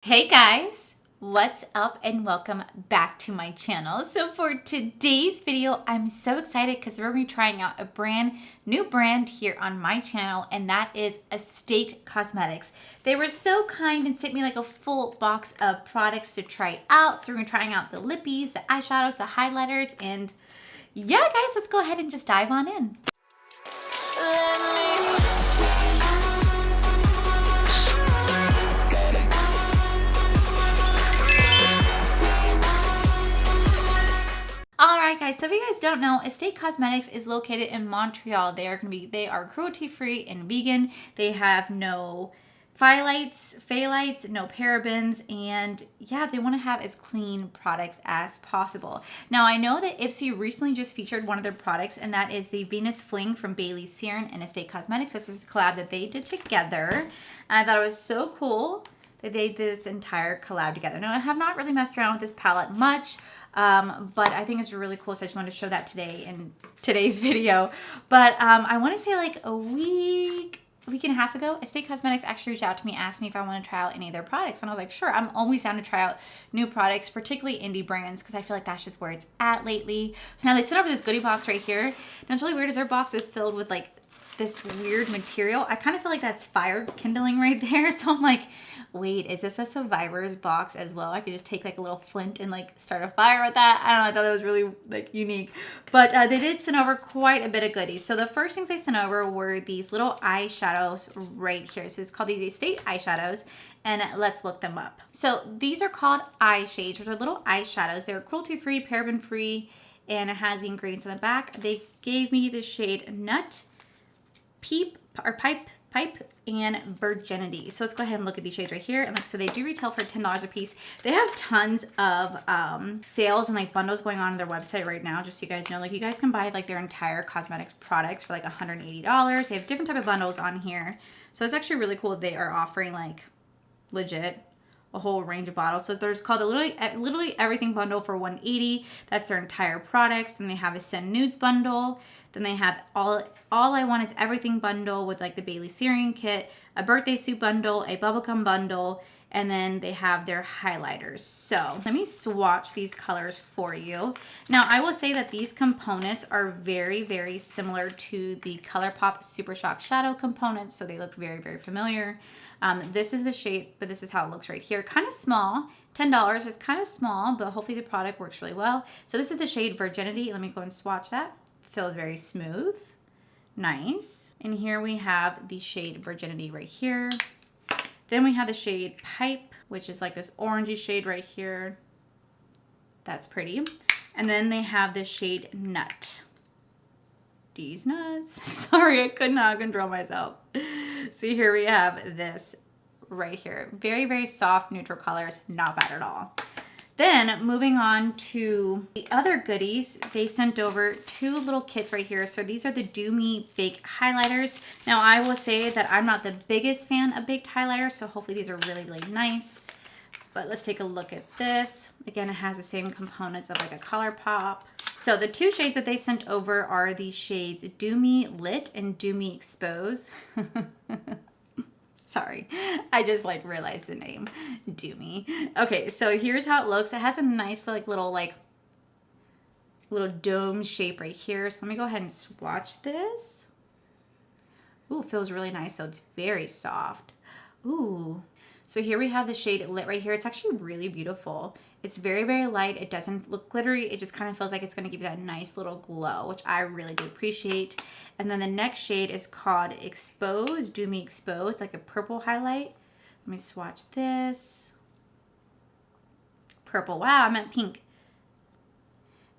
Hey guys, what's up and welcome back to my channel. So for today's video, I'm so excited because we're going to be trying out a brand new brand here on my channel, and that is Estate Cosmetics. They were so kind and sent me like a full box of products to try out. So we're going to be trying out the lippies, the eyeshadows, the highlighters, and yeah guys, let's go ahead and just dive on in. Alright guys, so if you guys don't know, Estate Cosmetics is located in Montreal. They are cruelty-free and vegan. They have no phthalates, no parabens, and yeah, they want to have as clean products as possible. Now I know that Ipsy recently just featured one of their products, and that is the Venus Fling from Bailey Searin and Estate Cosmetics. This was a collab that they did together, and I thought it was so cool that they did this entire collab together. Now I have not really messed around with this palette much, but I think it's really cool, so I just wanted to show that today in today's video. But I want to say like a week and a half ago, Estate Cosmetics actually reached out to me, asked me if I want to try out any of their products, and I was like, sure, I'm always down to try out new products, particularly indie brands, because I feel like that's just where it's at lately. So now they sent over this goodie box right here. Now it's really weird, is their box is filled with like this weird material. I kind of feel like that's fire kindling right there. So I'm like, wait, is this a Survivor's box as well? I could just take like a little flint and like start a fire with that. I don't know, I thought that was really like unique. But they did send over quite a bit of goodies. So the first things they sent over were these little eyeshadows right here. So it's called these Estate Eyeshadows, and let's look them up. So these are called eye shades, which are little eyeshadows. They're cruelty-free, paraben-free, and it has the ingredients on the back. They gave me the shade Nut, Pipe, and Virginity. So let's go ahead and look at these shades right here. And like I said, they do retail for $10 a piece. They have tons of sales and like bundles going on their website right now, just so you guys know. Like you guys can buy like their entire cosmetics products for like $180. They have different type of bundles on here. So it's actually really cool. They are offering like legit a whole range of bottles. So there's called the literally everything bundle for $180. That's their entire products. Then they have a Send Nudes bundle. Then they have all I Want Is Everything bundle with like the Bailey Searing kit, a birthday suit bundle, a bubblegum bundle, and then they have their highlighters. So let me swatch these colors for you. Now I will say that these components are very, very similar to the ColourPop Super Shock Shadow components. So they look very, very familiar. This is the shade, but this is how it looks right here. Kind of small, $10. It's kind of small, but hopefully the product works really well. So this is the shade Virginity. Let me go and swatch that. Feels very smooth, nice. And here we have the shade Virginity right here. Then we have the shade Pipe, which is like this orangey shade right here. That's pretty. And then they have the shade Nut. These nuts. Sorry, I could not control myself. So here we have this right here. Very, very soft, neutral colors. Not bad at all. Then moving on to the other goodies, they sent over two little kits right here. So these are the Do Me Baked Highlighters. Now I will say that I'm not the biggest fan of baked highlighters, so hopefully these are really, really nice. But let's take a look at this. Again, it has the same components of like a ColourPop. So the two shades that they sent over are the shades Do Me Lit and Do Me Expose. Sorry, I just like realized the name, Do Me. Okay, so here's how it looks. It has a nice like little dome shape right here. So let me go ahead and swatch this. Ooh, feels really nice though. It's very soft. Ooh. So here we have the shade Lit right here. It's actually really beautiful. It's very, very light. It doesn't look glittery. It just kind of feels like it's going to give you that nice little glow, which I really do appreciate. And then the next shade is called Expose, Do Me Expose. It's like a purple highlight. Let me swatch this. Purple. Wow, I meant pink.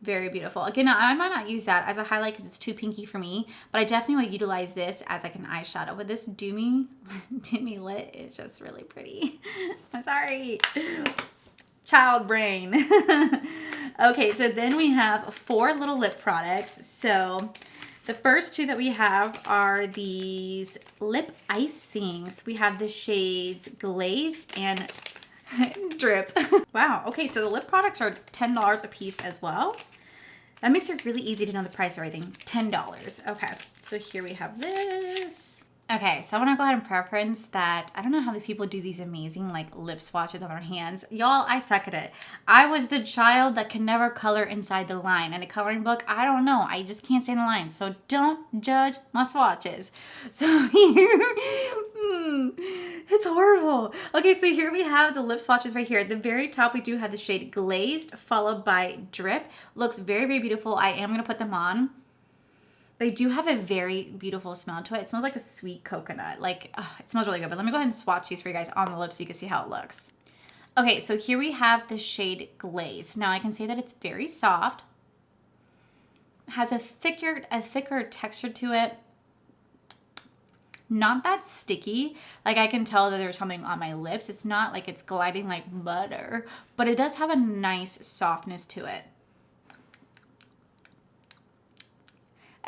Very beautiful. Again, I might not use that as a highlight because it's too pinky for me, but I definitely want to utilize this as like an eyeshadow. But this Do Me Lit is just really pretty. I'm sorry. Child brain. Okay, so then we have 4 little lip products. So the first two that we have are these lip icings. We have the shades Glazed and Drip. Wow, okay, so the lip products are $10 a piece as well. That makes it really easy to know the price of everything. $10. Okay, so here we have this. Okay, so I want to go ahead and preference that I don't know how these people do these amazing like lip swatches on their hands. Y'all, I suck at it. I was the child that can never color inside the line. In a coloring book, I don't know. I just can't stand the lines. So don't judge my swatches. So here, it's horrible. Okay, so here we have the lip swatches right here. At the very top, we do have the shade Glazed followed by Drip. Looks very, very beautiful. I am going to put them on. They do have a very beautiful smell to it. It smells like a sweet coconut. Like, it smells really good. But let me go ahead and swatch these for you guys on the lips so you can see how it looks. Okay, so here we have the shade Glaze. Now I can say that it's very soft. Has a thicker texture to it. Not that sticky. Like I can tell that there's something on my lips. It's not like it's gliding like butter, but it does have a nice softness to it.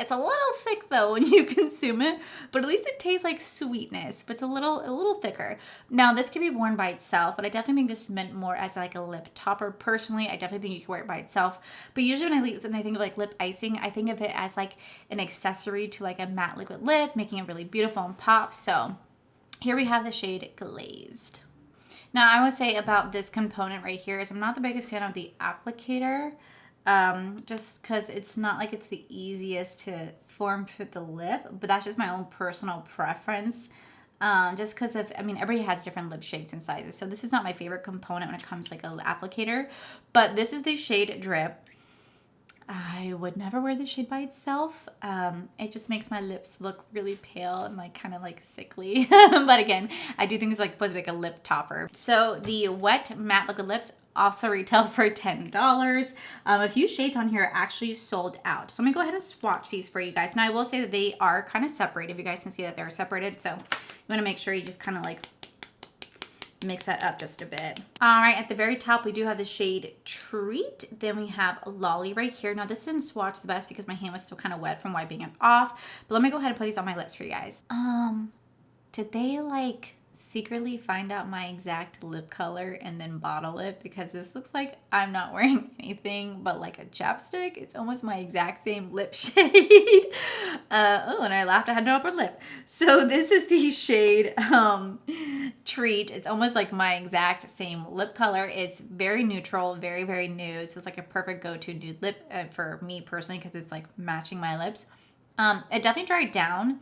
It's a little thick though when you consume it, but at least it tastes like sweetness, but it's a little thicker. Now this could be worn by itself, but I definitely think this is meant more as like a lip topper. Personally, I definitely think you can wear it by itself. But usually when I think of like lip icing, I think of it as like an accessory to like a matte liquid lip, making it really beautiful and pop. So here we have the shade Glazed. Now I would say about this component right here is I'm not the biggest fan of the applicator. Just because it's not like it's the easiest to form fit the lip, but that's just my own personal preference. Just because I mean, everybody has different lip shapes and sizes. So this is not my favorite component when it comes to like an applicator, but this is the shade Drip. I would never wear this shade by itself. It just makes my lips look really pale and like kind of like sickly. But again, I do think it's like supposed to be like a lip topper. So the wet matte liquid lips also retail for $10. A few shades on here are actually sold out. So I'm gonna go ahead and swatch these for you guys. And I will say that they are kind of separated. You guys can see that they're separated. So you wanna make sure you just kind of like mix that up just a bit. All right, at the very top, we do have the shade Treat. Then we have Lolly right here. Now this didn't swatch the best because my hand was still kind of wet from wiping it off. But let me go ahead and put these on my lips for you guys. Did they like secretly find out my exact lip color and then bottle it? Because this looks like I'm not wearing anything but like a chapstick. It's almost my exact same lip shade. Oh, and I laughed, I had no upper lip. So this is the shade Treat. It's almost like my exact same lip color. It's very neutral, very, very nude. So it's like a perfect go-to nude lip for me personally because it's like matching my lips. It definitely dried down.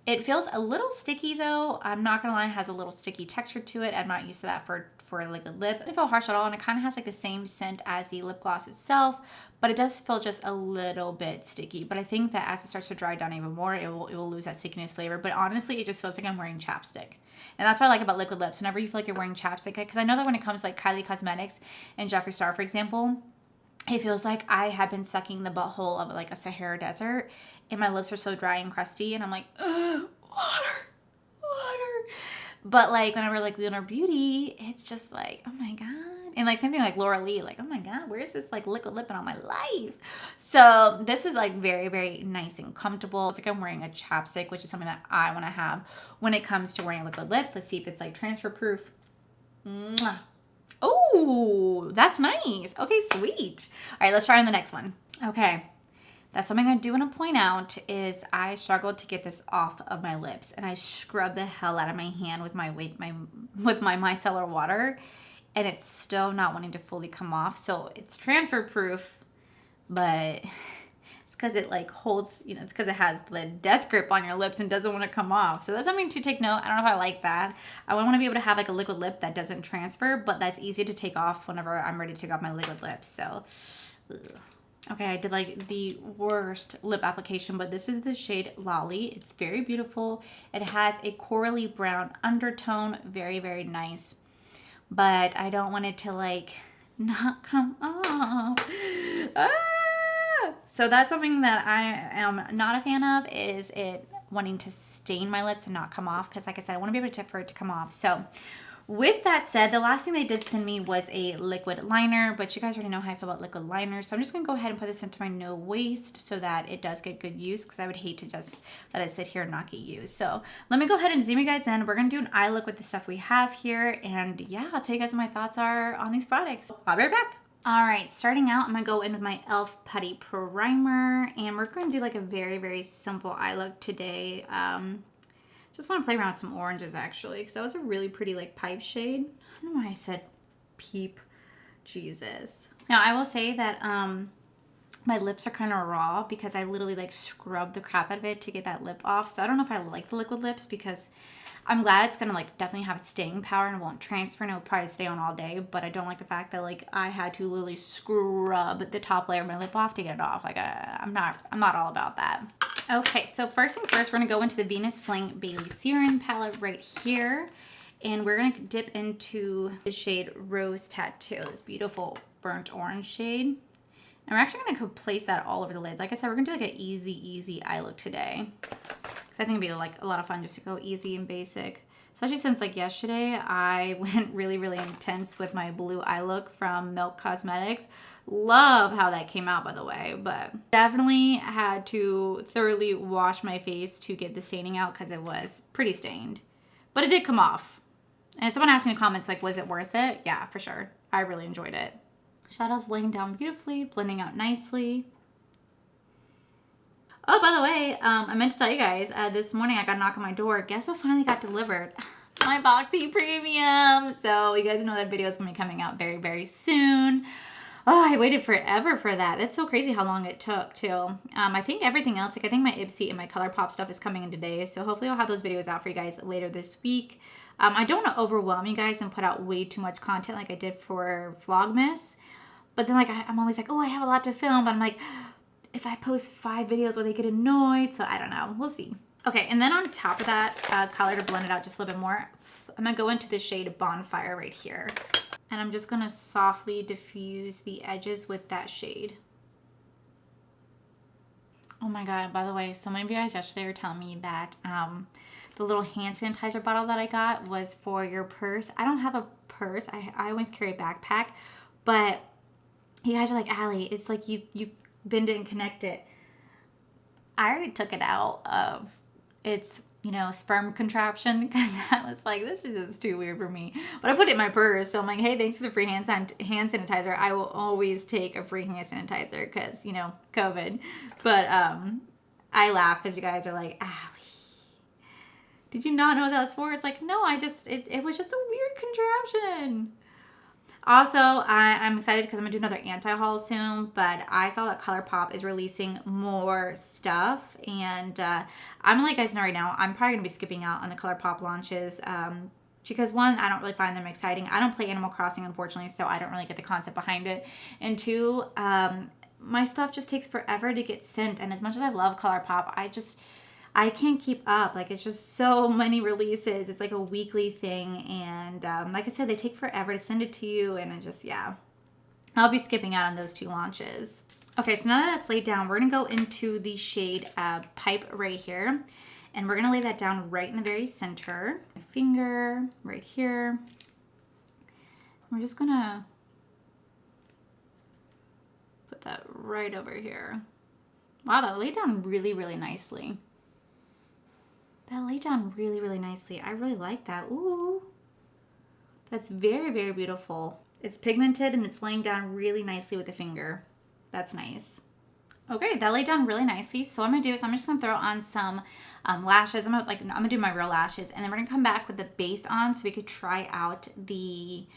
It feels a little sticky though. I'm not gonna lie, it has a little sticky texture to it. I'm not used to that for a liquid lip. It doesn't feel harsh at all, and it kind of has like the same scent as the lip gloss itself, but it does feel just a little bit sticky. But I think that as it starts to dry down even more, it will lose that stickiness flavor. But honestly, it just feels like I'm wearing chapstick. And that's what I like about liquid lips. Whenever you feel like you're wearing chapstick, because I know that when it comes to like Kylie Cosmetics and Jeffree Star, for example, it feels like I have been sucking the butthole of like a Sahara desert and my lips are so dry and crusty and I'm like, water. But like whenever like Lunar Beauty, it's just like, oh my God. And like same thing like Laura Lee, like, oh my God, where's this like liquid lip in all my life? So this is like very, very nice and comfortable. It's like I'm wearing a chapstick, which is something that I want to have when it comes to wearing a liquid lip. Let's see if it's like transfer proof. Mwah. Oh, that's nice. Okay, sweet. All right, let's try on the next one. Okay, that's something I do want to point out is I struggled to get this off of my lips, and I scrubbed the hell out of my hand with my micellar water, and it's still not wanting to fully come off. So it's transfer proof, but it's because it like holds, you know, it's because it has the death grip on your lips and doesn't want to come off. So that's something to take note. I don't know if I like that. I want to be able to have like a liquid lip that doesn't transfer, but that's easy to take off whenever I'm ready to take off my liquid lips. So, okay, I did like the worst lip application, but this is the shade Lolly. It's very beautiful. It has a corally brown undertone. Very, very nice. But I don't want it to like not come off. So that's something that I am not a fan of, is it wanting to stain my lips and not come off. Because like I said, I want to be able to for it to come off. So with that said, the last thing they did send me was a liquid liner, but you guys already know how I feel about liquid liners. So I'm just going to go ahead and put this into my no waste so that it does get good use, because I would hate to just let it sit here and not get used. So let me go ahead and zoom you guys in. We're going to do an eye look with the stuff we have here. And yeah, I'll tell you guys what my thoughts are on these products. I'll be right back. All right, starting out, I'm going to go in with my e.l.f. Putty Primer, and we're going to do like a very, very simple eye look today. Just want to play around with some oranges actually, because that was a really pretty like pipe shade. I don't know why I said peep. Jesus. Now I will say that my lips are kind of raw because I literally like scrubbed the crap out of it to get that lip off. So I don't know if I like the liquid lips because I'm glad it's gonna like definitely have staying power and it won't transfer and it'll probably stay on all day. But I don't like the fact that like I had to literally scrub the top layer of my lip off to get it off. Like I'm not all about that. Okay, so first things first, we're gonna go into the Venus Fling Bailey Serum palette right here. And we're gonna dip into the shade Rose Tattoo, this beautiful burnt orange shade. And we're actually gonna place that all over the lid. Like I said, we're gonna do like an easy eye look today. Cause I think it'd be like a lot of fun just to go easy and basic. Especially since like yesterday, I went really intense with my blue eye look from Milk Cosmetics. Love how that came out, by the way, but definitely had to thoroughly wash my face to get the staining out because it was pretty stained. But it did come off. And someone asked me in the comments, like, was it worth it? Yeah, for sure. I really enjoyed it. Shadows laying down beautifully, blending out nicely. Oh, by the way, I meant to tell you guys, this morning I got a knock on my door. Guess what finally got delivered? My Boxy Premium. So you guys know that video is going to be coming out very soon. Oh, I waited forever for that. That's so crazy how long it took, too. I think everything else, like I think my Ipsy and my ColourPop stuff is coming in today. So hopefully I'll have those videos out for you guys later this week. I don't want to overwhelm you guys and put out way too much content like I did for Vlogmas. But then like I'm always like, oh, I have a lot to film. But I'm like, if I post 5 videos, will they get annoyed? So I don't know. We'll see. Okay, and then on top of that color to blend it out just a little bit more, I'm going to go into the shade Bonfire right here. And I'm just going to softly diffuse the edges with that shade. Oh my God, by the way, so many of you guys yesterday were telling me that the little hand sanitizer bottle that I got was for your purse. I don't have a purse. I always carry a backpack. But you guys are like, Allie, it's like you bend it and connect it. I already took it out of its, you know, sperm contraption because I was like, this is just too weird for me. But I put it in my purse. So I'm like, hey, thanks for the free hand sanitizer. I will always take a free hand sanitizer because, you know, COVID. But I laugh because you guys are like, Allie, did you not know what that was for? It's like, no, it was just a weird contraption. Also, I'm excited because I'm going to do another anti-haul soon, but I saw that ColourPop is releasing more stuff, and I'm going to let you guys know right now, I'm probably going to be skipping out on the ColourPop launches, because one, I don't really find them exciting. I don't play Animal Crossing, unfortunately, so I don't really get the concept behind it, and two, my stuff just takes forever to get sent, and as much as I love ColourPop, I can't keep up. Like, it's just so many releases. It's like a weekly thing. And like I said, they take forever to send it to you. And it just, yeah. I'll be skipping out on those 2 launches. Okay, so now that that's laid down, we're going to go into the shade Pipe right here. And we're going to lay that down right in the very center. My finger right here. We're just going to put that right over here. Wow, that laid down really nicely. That laid down really nicely. I really like that. Ooh. That's very beautiful. It's pigmented and it's laying down really nicely with the finger. That's nice. Okay, that laid down really nicely. So what I'm going to do is I'm just going to throw on some lashes. I'm gonna do my real lashes. And then we're going to come back with the base on so we could try out the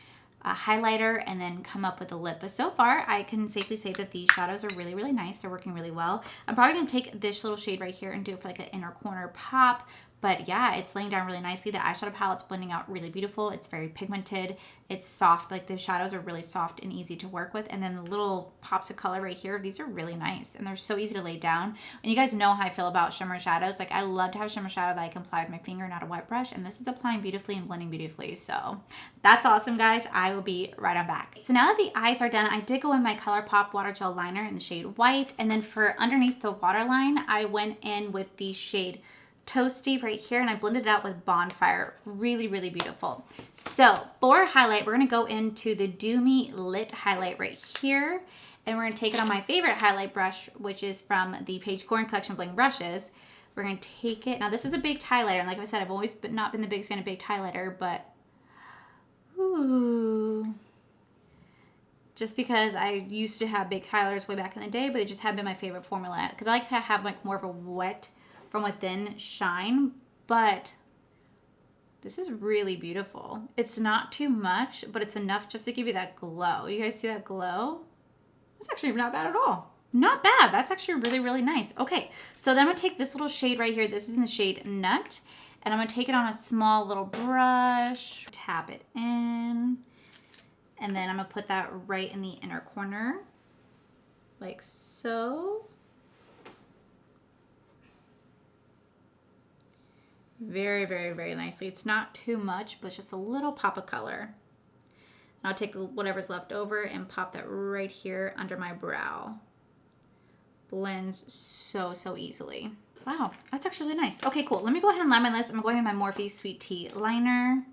highlighter and then come up with a lip. But so far, I can safely say that these shadows are really nice. They're working really well. I'm probably going to take this little shade right here and do it for like an inner corner pop. But yeah, it's laying down really nicely. The eyeshadow palette's blending out really beautiful. It's very pigmented. It's soft. Like the shadows are really soft and easy to work with. And then the little pops of color right here, these are really nice. And they're so easy to lay down. And you guys know how I feel about shimmer shadows. Like I love to have shimmer shadow that I can apply with my finger, not a wet brush. And this is applying beautifully and blending beautifully. So that's awesome, guys. I will be right on back. So now that the eyes are done, I did go in my ColourPop Water Gel Liner in the shade White. And then for underneath the waterline, I went in with the shade Toasty right here, and I blended it out with Bonfire. Really beautiful. So for highlight, we're going to go into the Do Me Lit highlight right here, and we're going to take it on my favorite highlight brush, which is from the Paige Corn Collection Bling brushes. We're going to take it. Now this is a baked highlighter, and like I said, I've always not been the biggest fan of baked highlighter, but ooh, just because I used to have baked highlighters way back in the day, but they just haven't been my favorite formula because I like to have like more of a wet from within shine, but This is really beautiful. It's not too much, but it's enough just to give you that glow. You guys see that glow? It's actually not bad at all. Not bad. That's actually really, really nice. Okay, so then I'm going to take this little shade right here. This is in the shade Nut. And I'm going to take it on a small little brush. Tap it in. And then I'm going to put that right in the inner corner. Like so. Very, very, very nicely. It's not too much, but just a little pop of color. I'll take whatever's left over and pop that right here under my brow. Blends so, so easily. Wow, that's actually really nice. Okay, cool. Let me go ahead and line my lips. I'm going with my Morphe Sweet Tea liner.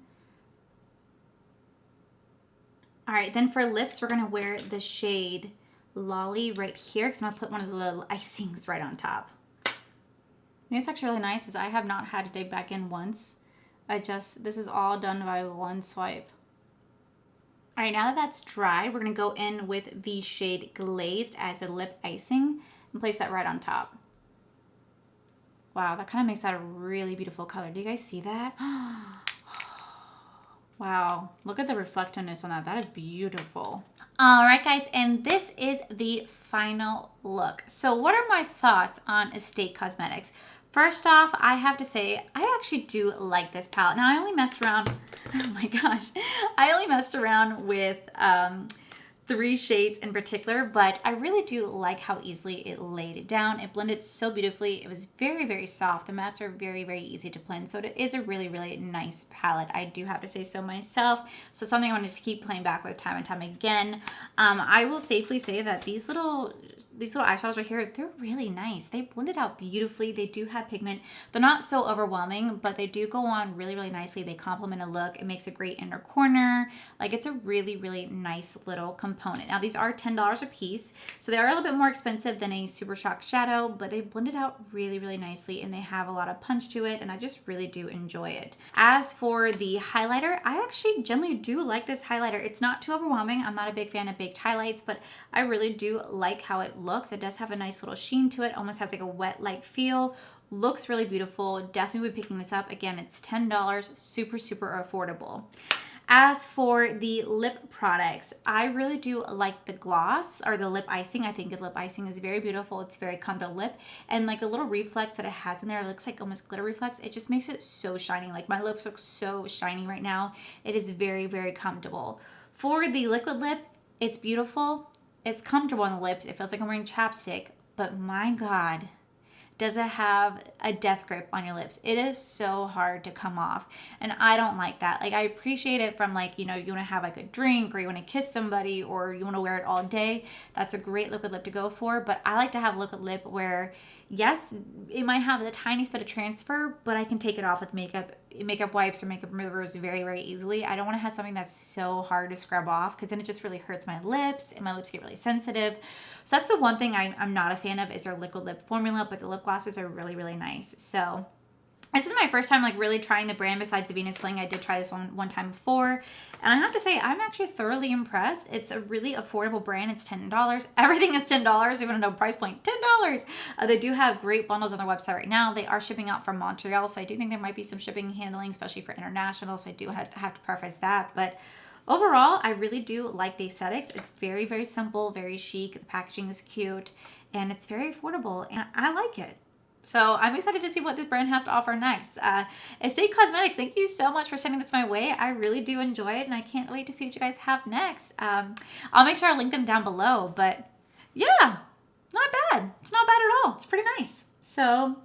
All right, then for lips, we're gonna wear the shade Lolly right here because I'm gonna put one of the little icings right on top. What's actually really nice is I have not had to dig back in once. This is all done by one swipe. All right, now that that's dry, we're gonna go in with the shade Glazed as a lip icing and place that right on top. Wow, that kind of makes that a really beautiful color. Do you guys see that? Wow, look at the reflectiveness on that. That is beautiful. All right, guys, and this is the final look. So what are my thoughts on Estate Cosmetics? First off, I have to say, I actually do like this palette. Now, I only messed around, oh my gosh, I only messed around with 3 shades in particular, but I really do like how easily it laid it down. It blended so beautifully. It was very, very soft. The mattes are very, very easy to blend. So it is a really, really nice palette. I do have to say so myself. So something I wanted to keep playing back with time and time again. I will safely say that these little eyeshadows right here, they're really nice. They blended out beautifully. They do have pigment. They're not so overwhelming, but they do go on really, really nicely. They complement a look. It makes a great inner corner. Like, it's a really, really nice little component. Now, these are $10 a piece, so they are a little bit more expensive than a Super Shock shadow, but they blend it out really, really nicely, and they have a lot of punch to it, and I just really do enjoy it. As for the highlighter, I actually generally do like this highlighter. It's not too overwhelming. I'm not a big fan of baked highlights, but I really do like how it looks. It does have a nice little sheen to it, almost has like a wet-like feel. Looks really beautiful. Definitely be picking this up. Again, it's $10, super, super affordable. As for the lip products, I really do like the gloss or the lip icing. I think the lip icing is very beautiful. It's very comfortable lip. And like the little reflex that it has in there, it looks like almost glitter reflex. It just makes it so shiny. Like, my lips look so shiny right now. It is very, very comfortable. For the liquid lip, it's beautiful. It's comfortable on the lips. It feels like I'm wearing chapstick. But my God, does it have a death grip on your lips. It is so hard to come off, and I don't like that. Like, I appreciate it from, like, you know, you want to have like a drink, or you want to kiss somebody, or you want to wear it all day. That's a great liquid lip to go for, but I like to have liquid lip where, yes, it might have the tiniest bit of transfer, but I can take it off with makeup wipes or makeup removers very, very easily. I don't want to have something that's so hard to scrub off, because then it just really hurts my lips, and my lips get really sensitive. So that's the one thing I'm not a fan of, is their liquid lip formula, but the lip glosses are really, really nice. So this is my first time like really trying the brand besides the Venus Fling. I did try this one time before, and I have to say I'm actually thoroughly impressed. It's a really affordable brand. It's $10. Everything is $10. Even though price point $10. They do have great bundles on their website right now. They are shipping out from Montreal, so I do think there might be some shipping and handling, especially for international. So I do have to preface that, but overall, I really do like the aesthetics. It's very, very simple, very chic. The packaging is cute, and it's very affordable, and I like it. So I'm excited to see what this brand has to offer next. Estate Cosmetics, thank you so much for sending this my way. I really do enjoy it, and I can't wait to see what you guys have next. I'll make sure I link them down below, but yeah, not bad. It's not bad at all. It's pretty nice. So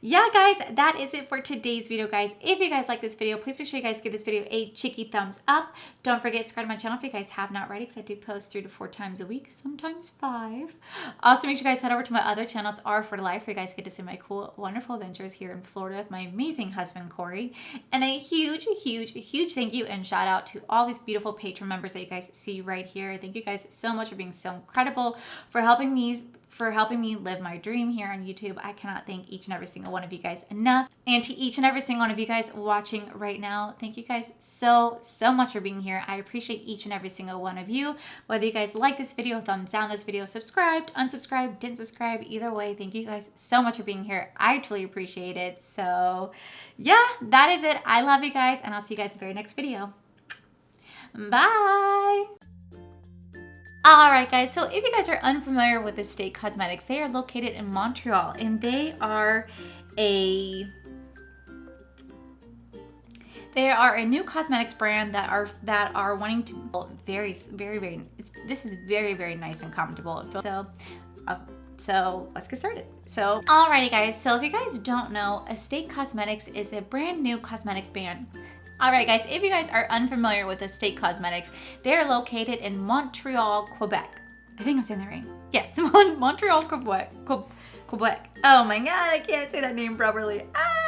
yeah, guys, that is it for today's video, guys. If you guys like this video, please make sure you guys give this video a cheeky thumbs up. Don't forget to subscribe to my channel if you guys have not already, because I do post 3 to 4 times a week, sometimes 5. Also, make sure you guys head over to my other channel. It's R for Life, where you guys get to see my cool, wonderful adventures here in Florida with my amazing husband, Corey. And a huge, huge, huge thank you and shout out to all these beautiful Patreon members that you guys see right here. Thank you guys so much for being so incredible, for helping me for helping me live my dream here on YouTube. I cannot thank each and every single one of you guys enough. And to each and every single one of you guys watching right now, thank you guys so much for being here. I appreciate each and every single one of you. Whether you guys like this video, thumbs down this video, subscribed, unsubscribed, didn't subscribe, either way, thank you guys so much for being here. I truly appreciate it. So yeah, that is it. I love you guys, and I'll see you guys in the very next video. Bye. Alright guys, so if you guys are unfamiliar with Estate Cosmetics, they are located in Montreal, and they are a new cosmetics brand that are wanting to this is very nice and comfortable. So let's get started. So alrighty guys, so if you guys don't know, Estate Cosmetics is a brand new cosmetics brand. Alright guys, if you guys are unfamiliar with Estate Cosmetics, they're located in Montreal, Quebec. I think I'm saying that right. Yes, Montreal, Quebec. Oh my god, I can't say that name properly. Ah!